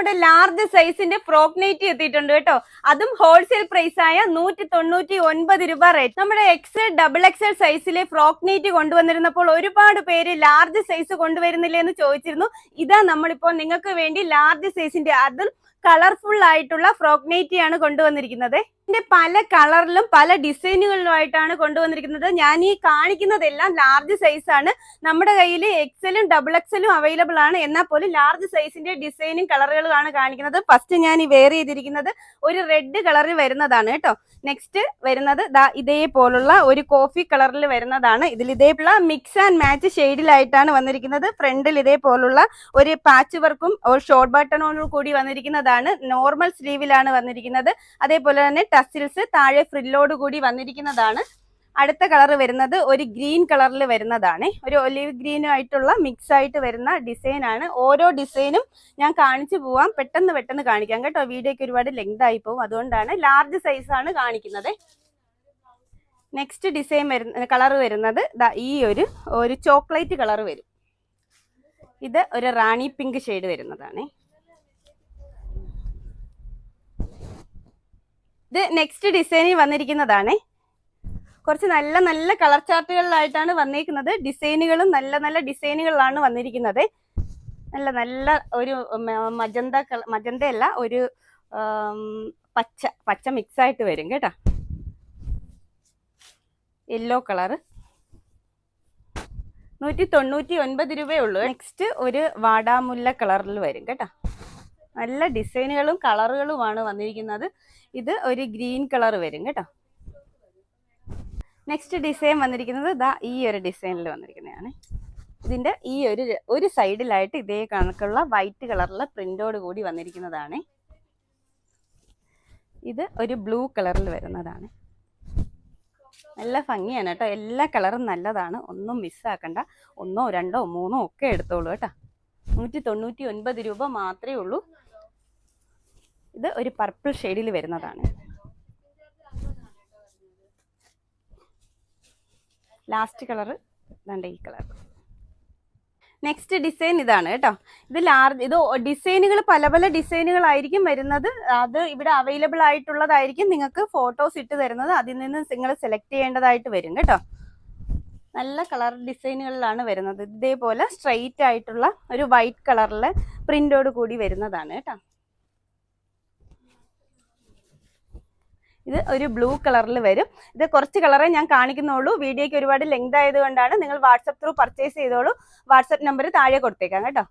നമ്മുടെ large സൈസിന്റെ frock nightie എത്തിയിട്ടുണ്ട് കേട്ടോ. അതും ഹോൾസെയിൽ പ്രൈസ് ആയ 199 രൂപ റേറ്റ്. നമ്മുടെ എക്സൽ ഡബിൾ എക്സൽ സൈസിലെ ഫ്രോക്ക് നൈറ്റി കൊണ്ടുവന്നിരുന്നപ്പോൾ ഒരുപാട് പേര് ലാർജ് സൈസ് കൊണ്ടുവരുന്നില്ല എന്ന് ചോദിച്ചിരുന്നു. ഇതാ നമ്മളിപ്പോൾ നിങ്ങൾക്ക് വേണ്ടി ലാർജ് സൈസിന്റെ അതും കളർഫുൾ ആയിട്ടുള്ള ഫ്രോക്ക് നൈറ്റിയാണ് കൊണ്ടുവന്നിരിക്കുന്നത്. ഇതിന്റെ പല കളറിലും പല ഡിസൈനുകളിലുമായിട്ടാണ് കൊണ്ടുവന്നിരിക്കുന്നത്. ഞാൻ ഈ കാണിക്കുന്നതെല്ലാം ലാർജ് സൈസ് ആണ്. നമ്മുടെ കയ്യിൽ എക്സലും ഡബിൾ എക്സലും അവൈലബിൾ ആണ്. എന്നാൽ പോലും ലാർജ് സൈസിന്റെ ഡിസൈനും കളറുകളുമാണ് കാണിക്കുന്നത്. ഫസ്റ്റ് ഞാൻ ഈ വെയർ ചെയ്തിരിക്കുന്നത് ഒരു റെഡ് കളറിൽ വരുന്നതാണ് കേട്ടോ. നെക്സ്റ്റ് വരുന്നത് ഇതേപോലുള്ള ഒരു കോഫി കളറിൽ വരുന്നതാണ്. ഇതിൽ ഇതേപോലുള്ള മിക്സ് ആൻഡ് മാച്ച് ഷെയ്ഡിലായിട്ടാണ് വന്നിരിക്കുന്നത്. ഫ്രണ്ടിൽ ഇതേപോലുള്ള ഒരു പാച്ച് വർക്കും ഒരു ഷോർട്ട് ബട്ടണോട് കൂടി വന്നിരിക്കുന്നതാണ്. നോർമൽ സ്ലീവിലാണ് വന്നിരിക്കുന്നത്. അതേപോലെ തന്നെ ടസിൽസ് താഴെ ഫ്രില്ലോട് കൂടി വന്നിരിക്കുന്നതാണ്. അടുത്ത കളർ വരുന്നത് ഒരു ഗ്രീൻ കളറിൽ വരുന്നതാണ്. ഒരു ഒലിവ് ഗ്രീനും ആയിട്ടുള്ള മിക്സ് ആയിട്ട് വരുന്ന ഡിസൈൻ ആണ്. ഓരോ ഡിസൈനും ഞാൻ കാണിച്ചു പോവാം. പെട്ടെന്ന് കാണിക്കാം കേട്ടോ. വീഡിയോക്ക് ഒരുപാട് ലെങ്ത് ആയി പോകും. അതുകൊണ്ടാണ് ലാർജ് സൈസ് ആണ് കാണിക്കുന്നത്. നെക്സ്റ്റ് ഡിസൈൻ കളർ വരുന്നത് ഈ ഒരു ചോക്ലേറ്റ് കളർ വരും. ഇത് ഒരു റാണി പിങ്ക് ഷെയ്ഡ് വരുന്നതാണ്. ഇത് നെക്സ്റ്റ് ഡിസൈനിൽ വന്നിരിക്കുന്നതാണ്. കുറച്ച് നല്ല കളർ ചാർട്ടുകളിലായിട്ടാണ് വന്നിരിക്കുന്നത്. ഡിസൈനുകളും നല്ല ഡിസൈനുകളിലാണ് വന്നിരിക്കുന്നത്. നല്ല ഒരു മജന്തയല്ല, ഒരു പച്ച മിക്സ് ആയിട്ട് വരും കേട്ടോ. യെല്ലോ കളറ് 199 രൂപയേ ഉള്ളൂ. നെക്സ്റ്റ് ഒരു വാടാമുല്ല കളറിൽ വരും കേട്ടോ. നല്ല ഡിസൈനുകളും കളറുകളുമാണ് വന്നിരിക്കുന്നത്. ഇത് ഒരു ഗ്രീൻ കളർ വരും കേട്ടോ. നെക്സ്റ്റ് ഡിസൈൻ വന്നിരിക്കുന്നത് ഈ ഒരു ഡിസൈനിൽ വന്നിരിക്കുന്നതാണ്. ഇതിന്റെ ഈ ഒരു സൈഡിലായിട്ട് ഇതേ കണക്കുള്ള വൈറ്റ് കളറിലെ പ്രിന്റോട് കൂടി വന്നിരിക്കുന്നതാണ്. ഇത് ഒരു ബ്ലൂ കളറിൽ വരുന്നതാണ്. നല്ല ഭംഗിയാണ് കേട്ടോ. എല്ലാ കളറും നല്ലതാണ്. ഒന്നും മിസ്സാക്കണ്ട. 1, 2, 3 ഒക്കെ എടുത്തോളൂ കേട്ടോ. 199 രൂപ മാത്രമേ ഉള്ളൂ. ഇത് ഒരു പർപ്പിൾ ഷെയ്ഡിൽ വരുന്നതാണ്. ലാസ്റ്റ് കളർ ഇതാണ്ട് ഈ കളർ. നെക്സ്റ്റ് ഡിസൈൻ ഇതാണ് കേട്ടോ. ഇത് ഡിസൈനുകൾ പല ഡിസൈനുകളായിരിക്കും വരുന്നത്. അത് ഇവിടെ അവൈലബിൾ ആയിട്ടുള്ളതായിരിക്കും. നിങ്ങൾക്ക് ഫോട്ടോസ് ഇട്ട് തരുന്നത്. അതിൽ നിന്ന് നിങ്ങൾ സെലക്ട് ചെയ്യേണ്ടതായിട്ട് വരും കേട്ടോ. നല്ല കളർ ഡിസൈനുകളിലാണ് വരുന്നത്. ഇതേപോലെ സ്ട്രെയിറ്റ് ആയിട്ടുള്ള ഒരു വൈറ്റ് കളറിലെ പ്രിന്റോട് കൂടി വരുന്നതാണ് കേട്ടോ. ഇത് ഒരു ബ്ലൂ കളറിൽ വരും. ഇത് കുറച്ച് കളറേ ഞാൻ കാണിക്കുന്നുള്ളൂ. വീഡിയോയ്ക്ക് ഒരുപാട് ലെങ്ത് ആയതുകൊണ്ടാണ്. നിങ്ങൾ വാട്സപ്പ് ത്രൂ പർച്ചേസ് ചെയ്തോളൂ. വാട്സപ്പ് നമ്പർ താഴെ കൊടുത്തേക്കാം കേട്ടോ.